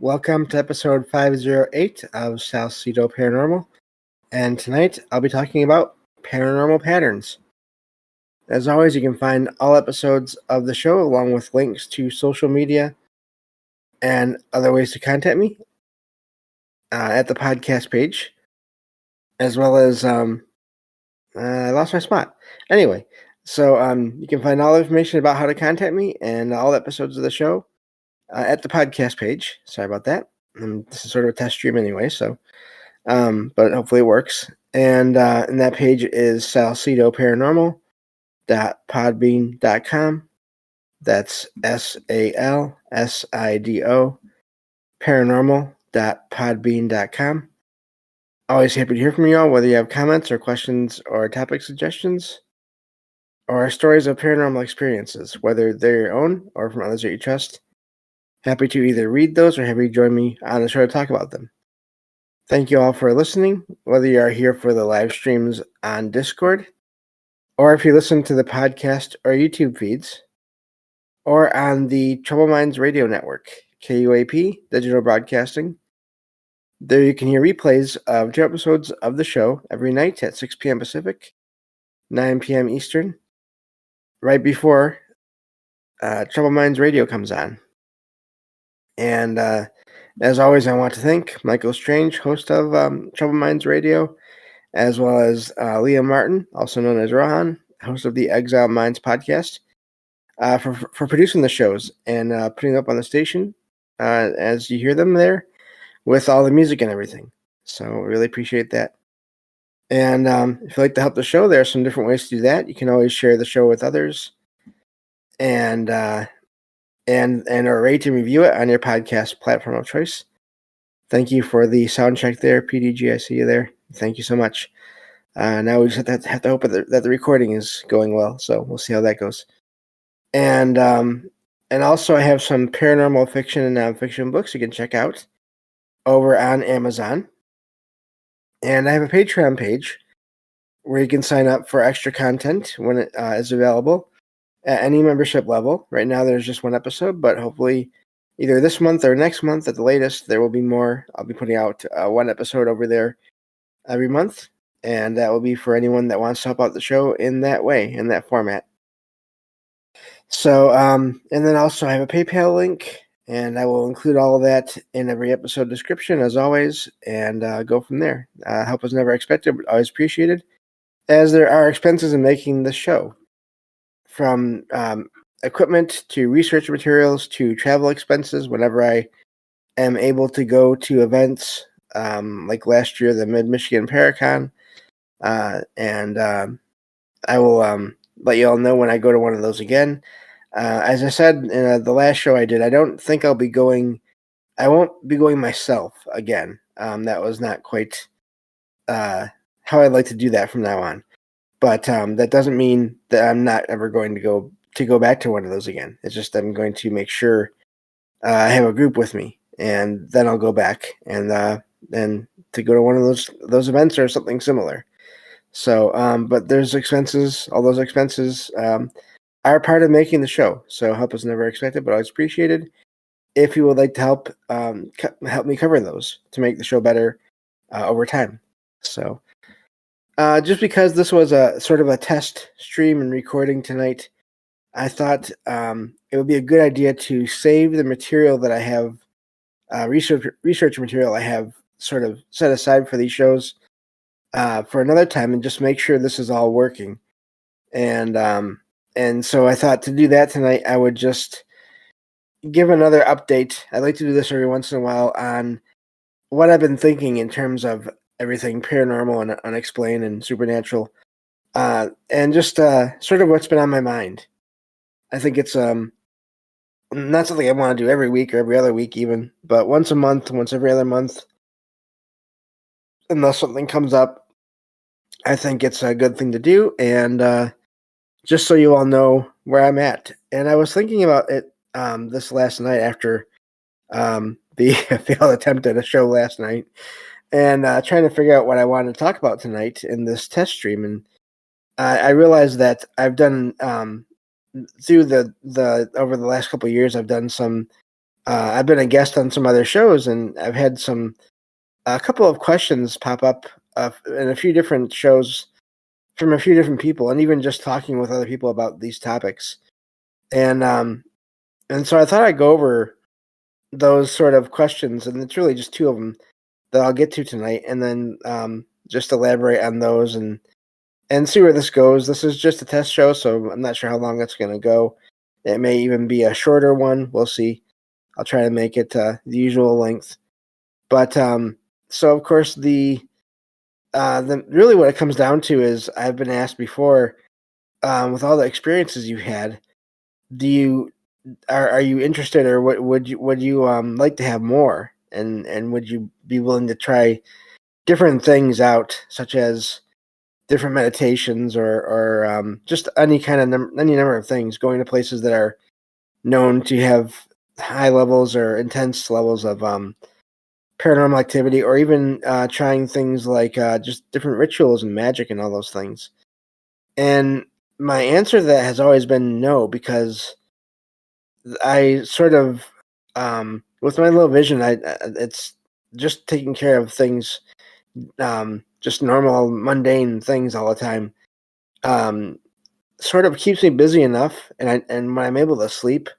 Welcome to episode 508 of Salcedo Paranormal, and tonight I'll be talking about paranormal patterns. As always, you can find all episodes of the show along with links to social media and other ways to contact me at the podcast page, as well as, I lost my spot. Anyway, so you can find all the information about how to contact me and all episodes of the show at the podcast page. Sorry about that. This is sort of a test stream anyway, so but hopefully it works. And that page is salcidoparanormal.podbean.com. That's SALSIDO paranormal.podbean.com. Always happy to hear from you all, whether you have comments or questions or topic suggestions or stories of paranormal experiences, whether they're your own or from others that you trust. Happy to either read those or have you join me on the show to talk about them. Thank you all for listening, whether you are here for the live streams on Discord, or if you listen to the podcast or YouTube feeds, or on the Troubled Minds Radio Network, KUAP Digital Broadcasting. There you can hear replays of 2 episodes of the show every night at 6 p.m. Pacific, 9 p.m. Eastern, right before Troubled Minds Radio comes on. And as always, I want to thank Michael Strange, host of Troubled Minds Radio, as well as Liam Martin, also known as Rohan, host of the Exile Minds podcast, for producing the shows and putting up on the station as you hear them there with all the music and everything. So really appreciate that. And if you'd like to help the show, there are some different ways to do that. You can always share the show with others and or rate and review it on your podcast platform of choice. Thank you for the sound check there, PDG. I see you there. Thank you so much. Now we just have to hope that the recording is going well, so we'll see how that goes. And also I have some paranormal fiction and nonfiction books you can check out over on Amazon. And I have a Patreon page where you can sign up for extra content when it is available at any membership level. Right now there's just 1 episode, but hopefully either this month or next month at the latest, there will be more. I'll be putting out 1 episode over there every month, and that will be for anyone that wants to help out the show in that way, in that format. So, and then also I have a PayPal link, and I will include all of that in every episode description, as always, and go from there. Help is never expected, but always appreciated, as there are expenses in making this show, from equipment to research materials to travel expenses whenever I am able to go to events like last year, the Mid-Michigan Paracon, and I will let you all know when I go to one of those again. As I said in the last show I did, I don't think I'll be going. I won't be going myself again. That was not quite how I'd like to do that from now on. But that doesn't mean that I'm not ever going to go back to one of those again. It's just I'm going to make sure I have a group with me, and then I'll go back and then to go to one of those events or something similar. So, but there's expenses. All those expenses are part of making the show. So help is never expected, but always appreciated. If you would like to help me cover those to make the show better over time. So. Just because this was a sort of a test stream and recording tonight, I thought it would be a good idea to save the material that I have, research material I have sort of set aside for these shows for another time, and just make sure this is all working. And so I thought to do that tonight, I would just give another update. I like to do this every once in a while on what I've been thinking in terms of everything paranormal and unexplained and supernatural, and just sort of what's been on my mind. I think it's not something I want to do every week or every other week even, but once a month, once every other month, unless something comes up, I think it's a good thing to do, and just so you all know where I'm at. And I was thinking about it this last night after the failed attempt at a show last night, and trying to figure out what I wanted to talk about tonight in this test stream. And I realized that I've done through the over the last couple of years, I've done some I've been a guest on some other shows, and I've had a couple of questions pop up in a few different shows from a few different people, and even just talking with other people about these topics. And so I thought I'd go over those sort of questions, and it's really just two of them that I'll get to tonight, and then just elaborate on those and see where this goes. This is just a test show, so I'm not sure how long it's going to go. It may even be a shorter one. We'll see. I'll try to make it the usual length. But so of course the really what it comes down to is I've been asked before, with all the experiences you've had, do you are you interested, or what would you like to have more, and would you be willing to try different things out, such as different meditations or just any kind of any number of things, going to places that are known to have high levels or intense levels of paranormal activity, or even trying things like just different rituals and magic and all those things. And my answer to that has always been no, because I sort of, with my little vision, it's just taking care of things, just normal, mundane things all the time. Um, Sort of keeps me busy enough, and when I'm able to sleep,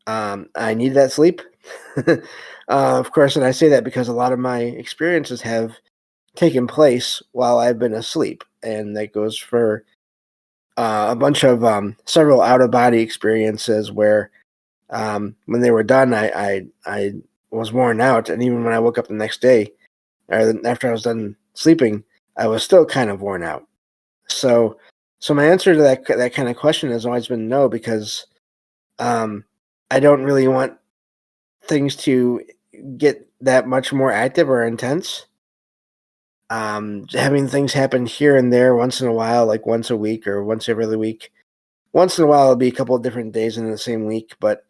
I need that sleep. Of course, and I say that because a lot of my experiences have taken place while I've been asleep, and that goes for a bunch of several out of body experiences where when they were done, I was worn out, and even when I woke up the next day, or after I was done sleeping, I was still kind of worn out. So, so my answer to that kind of question has always been no, because um, I don't really want things to get that much more active or intense. Having things happen here and there once in a while, like once a week or once every other week. Once in a while, it'll be a couple of different days in the same week, but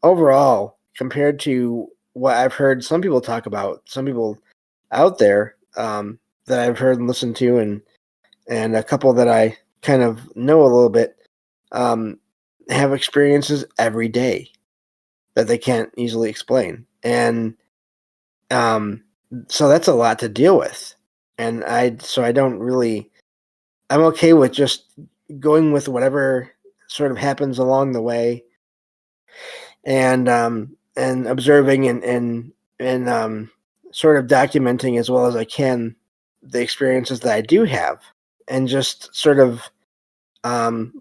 overall, compared to what I've heard some people talk about, some people out there that I've heard and listened to, and a couple that I kind of know a little bit, um, have experiences every day that they can't easily explain, and um, so that's a lot to deal with. And I don't really, I'm okay with just going with whatever sort of happens along the way, and observing and sort of documenting as well as I can the experiences that I do have, and just sort of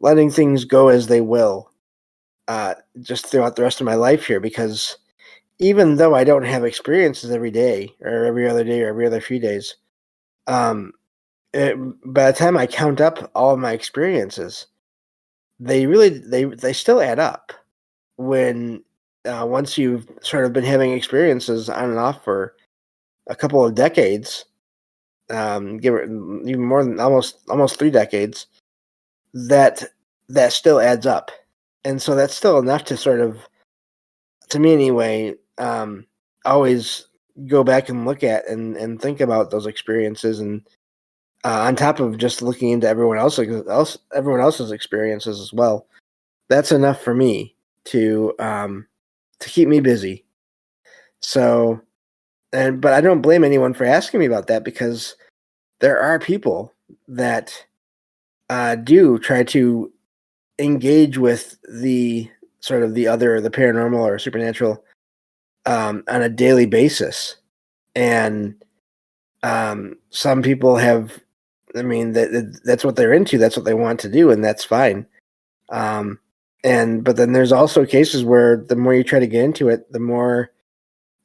letting things go as they will, just throughout the rest of my life here. Because even though I don't have experiences every day or every other day or every other few days, um, by the time I count up all of my experiences, they still add up. When once you've sort of been having experiences on and off for a couple of decades, give it even more than almost 3 decades, that that still adds up, and so that's still enough to sort of, to me anyway, always go back and look at and think about those experiences, and on top of just looking into everyone else's experiences as well. That's enough for me to keep me busy. So, but I don't blame anyone for asking me about that, because there are people that do try to engage with the sort of the paranormal or supernatural on a daily basis, and some people have. I mean, that's what they're into. That's what they want to do, and that's fine. Um, but then there's also cases where the more you try to get into it, the more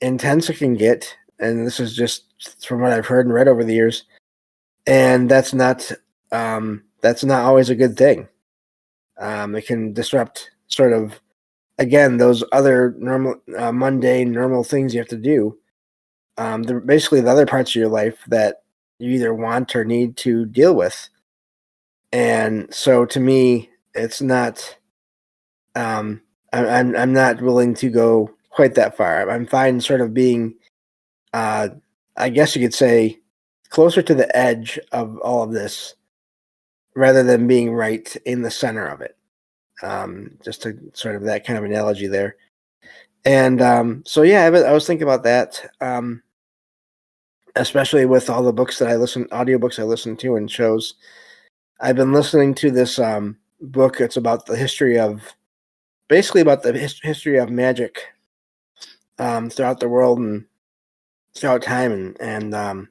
intense it can get. And this is just from what I've heard and read over the years, and that's not always a good thing. It can disrupt sort of, again, those other normal, mundane, normal things you have to do. They're basically the other parts of your life that you either want or need to deal with. And so, to me, it's not. I'm not willing to go quite that far. I'm fine, sort of being, uh, I guess you could say, closer to the edge of all of this, rather than being right in the center of it. Just to sort of that kind of analogy there. And so yeah, I was thinking about that, especially with all the books that audiobooks I listen to and shows. I've been listening to this book. It's about the history of basically about the history of magic throughout the world and throughout time, and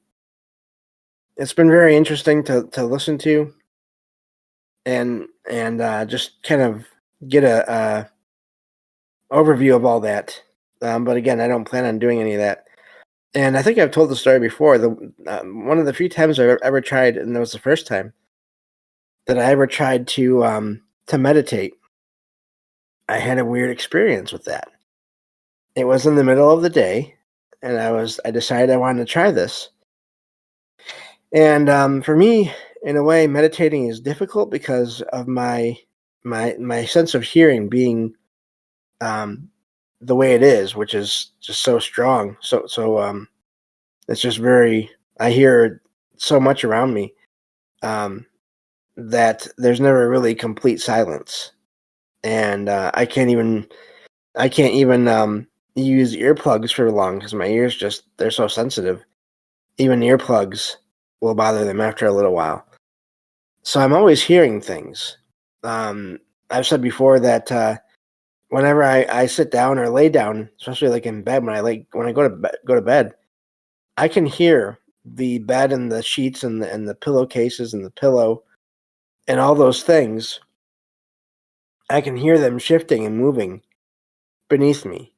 it's been very interesting to listen to and just kind of get a overview of all that. But again, I don't plan on doing any of that. And I think I've told the story before. The one of the few times I've ever tried, and that was the first time that I ever tried to meditate. I had a weird experience with that. It was in the middle of the day, and I decided I wanted to try this. And for me, in a way, meditating is difficult because of my sense of hearing being um, the way it is, which is just so strong. So it's just very. I hear so much around me um, that there's never really complete silence, and I can't even use earplugs for long because my ears just they're so sensitive. Even earplugs will bother them after a little while. So I'm always hearing things. Um, I've said before that whenever I sit down or lay down, especially like in bed when I go to bed, I can hear the bed and the sheets and the pillowcases and the pillow and all those things. I can hear them shifting and moving beneath me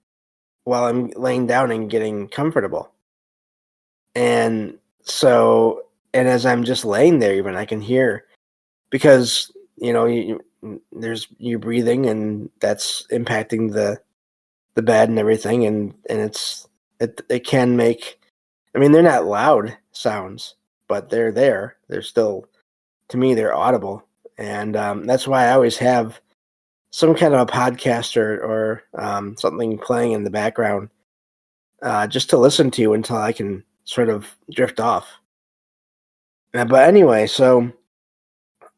while I'm laying down and getting comfortable. And so, and as I'm just laying there, even I can hear because there's you breathing and that's impacting the bed and everything, and it can make. I mean, they're not loud sounds, but they're there. They're still to me they're audible, and that's why I always have some kind of a podcast or something playing in the background just to listen to until I can sort of drift off. But anyway, so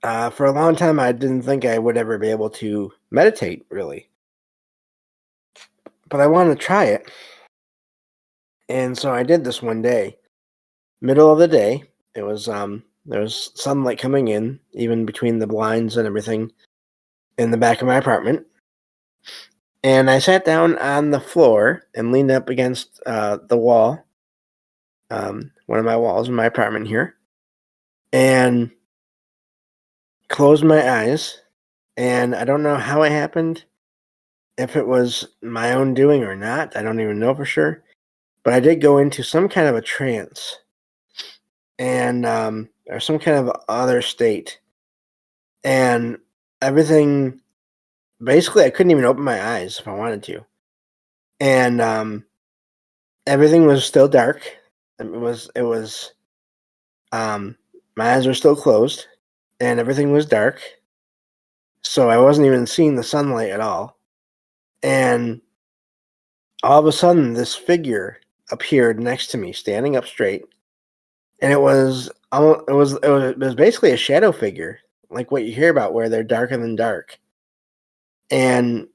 for a long time, I didn't think I would ever be able to meditate, really. But I wanted to try it. And so I did this one day, middle of the day. It was, there was sunlight coming in, even between the blinds and everything in the back of my apartment. And I sat down on the floor and leaned up against the wall, one of my walls in my apartment here, and closed my eyes. And I don't know how it happened, if it was my own doing or not. I don't even know for sure. But I did go into some kind of a trance and or some kind of other state, and everything. Basically, I couldn't even open my eyes if I wanted to, and everything was still dark. It was um, my eyes were still closed, and everything was dark. So I wasn't even seeing the sunlight at all. And all of a sudden, this figure appeared next to me, standing up straight, and it was basically a shadow figure, like what you hear about, where they're darker than dark, and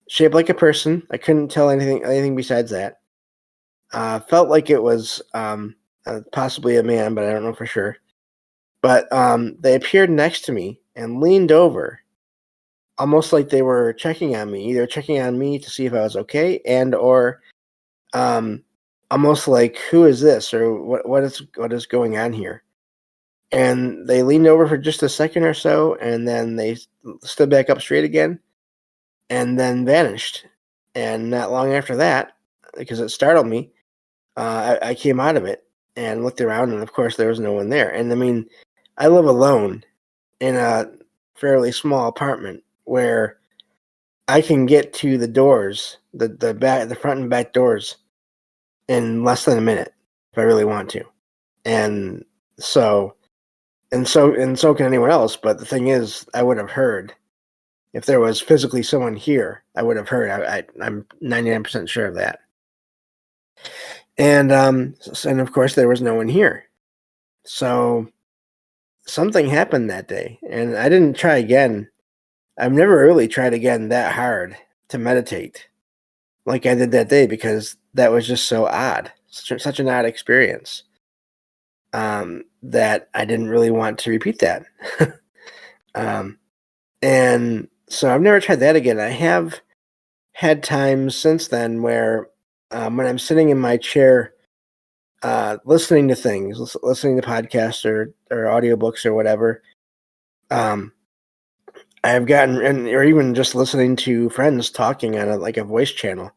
shaped like a person. I couldn't tell anything besides that. Felt like it was possibly a man, but I don't know for sure. But they appeared next to me and leaned over, almost like they were checking on me, either checking on me to see if I was okay, and or um, almost like, who is this, or what is going on here? And they leaned over for just a second or so, and then they stood back up straight again, and then vanished. And not long after that, because it startled me, I came out of it and looked around, and of course there was no one there. And I mean, I live alone in a fairly small apartment where I can get to the doors, the front and back doors, in less than a minute if I really want to. And so so can anyone else. But the thing is, I would have heard if there was physically someone here. I would have heard. I'm 99% sure of that. And of course there was no one here. So something happened that day, and I didn't try again. I've never really tried again that hard to meditate. like I did that day because that was just so odd, such an odd experience, that I didn't really want to repeat that. um, and so I've never tried that again. I have had times since then where when I'm sitting in my chair listening to things, listening to podcasts or audiobooks or whatever, um, I've gotten, or even just listening to friends talking on like a voice channel,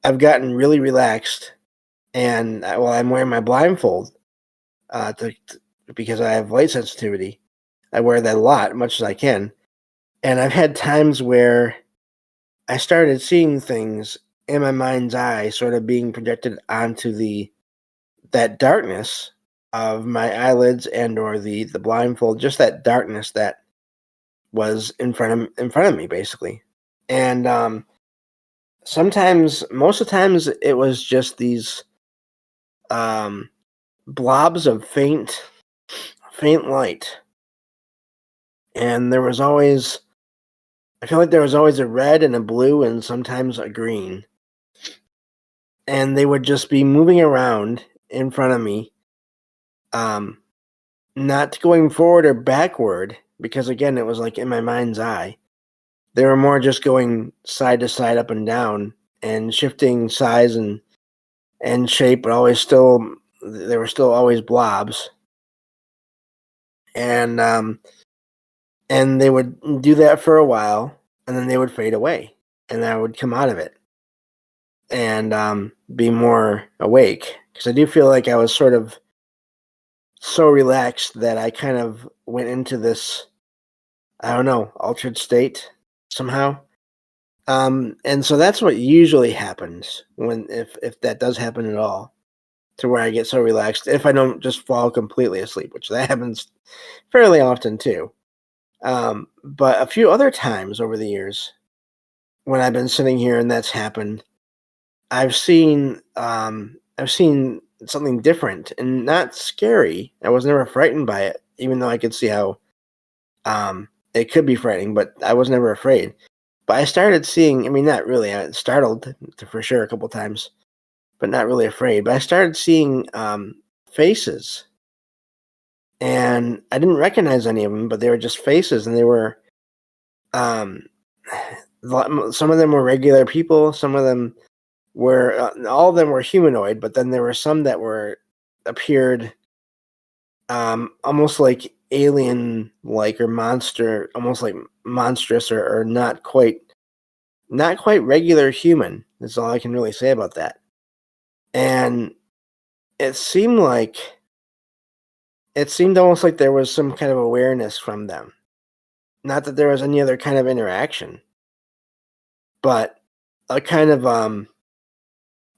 I've gotten really relaxed. And while I'm wearing my blindfold, because I have light sensitivity, I wear that a lot, much as I can. And I've had times where I started seeing things in my mind's eye, sort of being projected onto that darkness of my eyelids and or the blindfold, just that darkness that was in front of me, basically. And sometimes, most of the times, it was just these um, blobs of faint light, and there was always, I feel like there was always a red and a blue and sometimes a green, and they would just be moving around in front of me, um, not going forward or backward, because again, it was like in my mind's eye. They were more just going side to side, up and down, and shifting size and shape, but always still, they were still always blobs. And they would do that for a while, and then they would fade away, and I would come out of it and be more awake, because I do feel like I was sort of so relaxed that I kind of went into this, I don't know, altered state somehow. And so that's what usually happens when, if that does happen at all, to where I get so relaxed. If I don't just fall completely asleep, which that happens fairly often too. But a few other times over the years, when I've been sitting here and that's happened, I've seen something different and not scary. I was never frightened by it, even though I could see how it could be frightening, but I was never afraid. But I started seeing, I mean, not really, I was startled for sure a couple times, but not really afraid. But I started seeing faces, and I didn't recognize any of them, but they were just faces, and they were um, some of them were regular people, some of them were all of them were humanoid, but then there were some that were appeared almost like alien like, or monster, almost like monstrous, or not quite regular human. That's all I can really say about that. And it seemed like it seemed almost like there was some kind of awareness from them. Not that there was any other kind of interaction, but a kind of an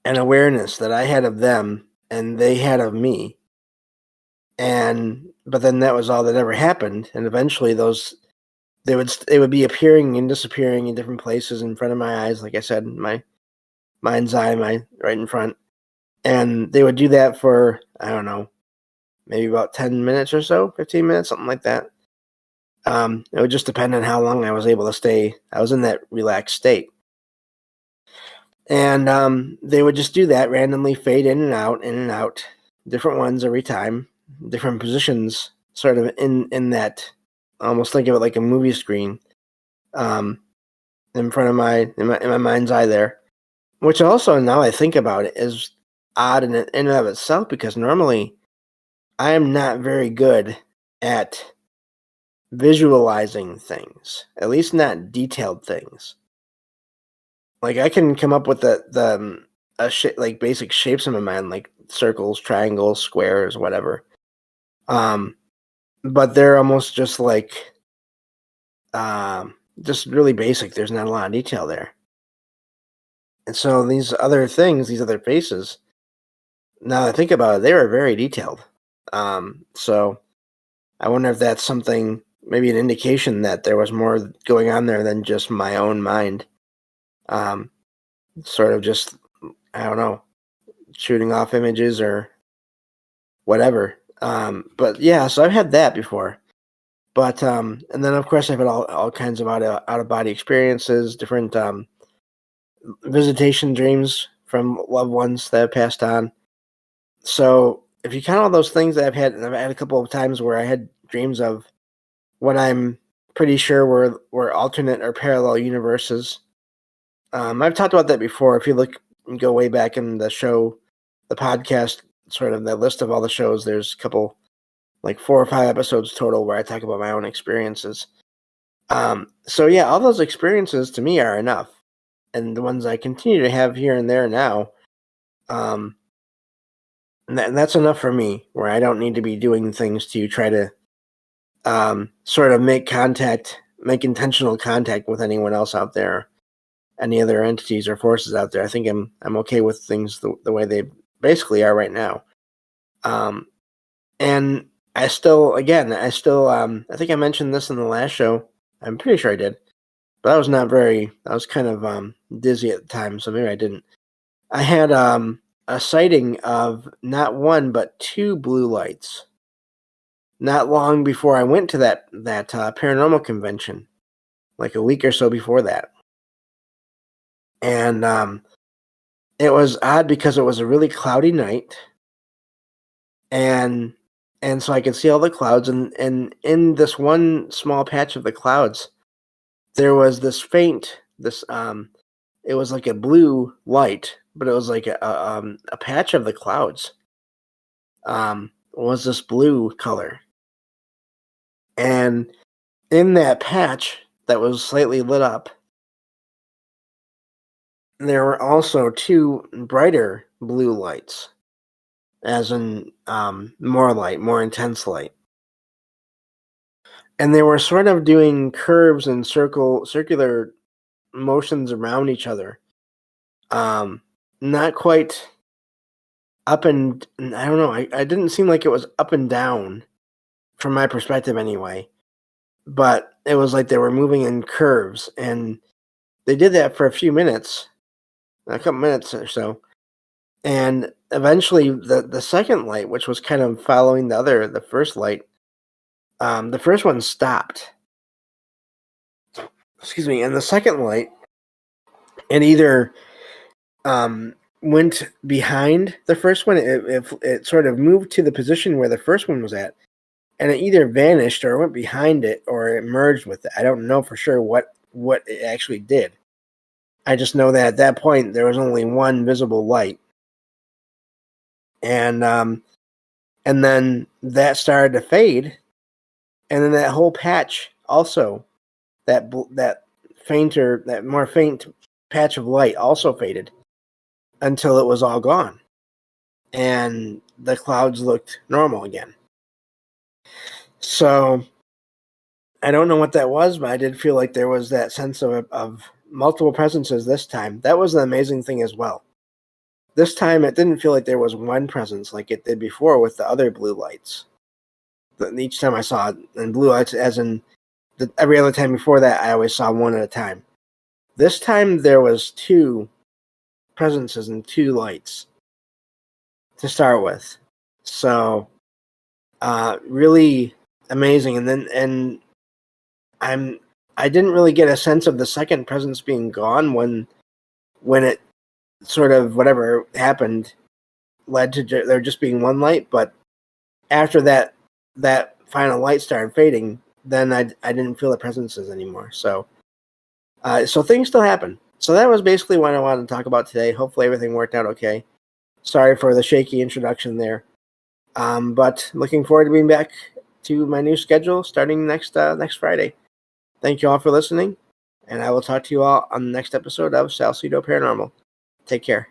awareness that I had of them and they had of me. And but then that was all that ever happened. And eventually they would be appearing and disappearing in different places in front of my eyes, like I said, my mind's eye, my right in front. And they would do that for, I don't know, maybe about 10 minutes or so, 15 minutes, something like that. It would just depend on how long I was able to stay. I was in that relaxed state. And they would just do that, randomly fade in and out, different ones every time, different positions, sort of in that, almost think of it like a movie screen, um, in front of my mind's eye there. Which also, now I think about it, is odd in and of itself, because normally I am not very good at visualizing things, at least not detailed things. Like, I can come up with like basic shapes in my mind, like circles, triangles, squares, whatever. Um, but they're almost just like just really basic. There's not a lot of detail there. And so these other things, these other faces, now that I think about it, they were very detailed. So I wonder if that's something, maybe an indication that there was more going on there than just my own mind. Um, Sort of just, I don't know, shooting off images or whatever. But yeah, so I've had that before. But and then of course I've had all kinds of out of body experiences, different visitation dreams from loved ones that have passed on. So if you count all those things that I've had, and I've had a couple of times where I had dreams of what I'm pretty sure were alternate or parallel universes. I've talked about that before. If you go way back in the show, the podcast, sort of the list of all the shows, there's a couple, like 4 or 5 episodes total where I talk about my own experiences. So yeah, all those experiences to me are enough. And the ones I continue to have here and there now, and that's enough for me, where I don't need to be doing things to try to sort of make intentional contact with anyone else out there, any other entities or forces out there. I think I'm okay with things the way they basically are right now. And I think I mentioned this in the last show. I'm pretty sure I did, but I was kind of dizzy at the time, so maybe I didn't. I had a sighting of not one but 2 blue lights not long before I went to that paranormal convention, like a week or so before that. And it was odd because it was a really cloudy night, and so I could see all the clouds, and in this one small patch of the clouds, there was this it was like a blue light, but it was like a patch of the clouds was this blue color. And in that patch that was slightly lit up, there were also 2 brighter blue lights, as in more light, more intense light. And they were sort of doing curves and circular motions around each other. Not quite up and I don't know. I didn't seem like it was up and down from my perspective anyway. But it was like they were moving in curves, and they did that for a couple minutes or so. And eventually the second light, which was kind of following the first light, the first one stopped. Excuse me. And the second light, it either went behind the first one, it sort of moved to the position where the first one was at, and it either vanished or went behind it or it merged with it. I don't know for sure what it actually did. I just know that at that point there was only one visible light, and then that started to fade, and then that whole patch also, that more faint patch of light also faded until it was all gone, and the clouds looked normal again. So I don't know what that was, but I did feel like there was that sense of multiple presences this time. That was the amazing thing as well. This time it didn't feel like there was one presence like it did before with the other blue lights. Each time I saw it in blue lights, as in every other time before that, I always saw one at a time. This time there was 2 presences and 2 lights to start with. So really amazing. And I didn't really get a sense of the second presence being gone when it sort of whatever happened led to there just being one light. But after that final light started fading, then I didn't feel the presences anymore. So so things still happen. So that was basically what I wanted to talk about today. Hopefully everything worked out okay. Sorry for the shaky introduction there. But looking forward to being back to my new schedule starting next Friday. Thank you all for listening, and I will talk to you all on the next episode of Salcedo Paranormal. Take care.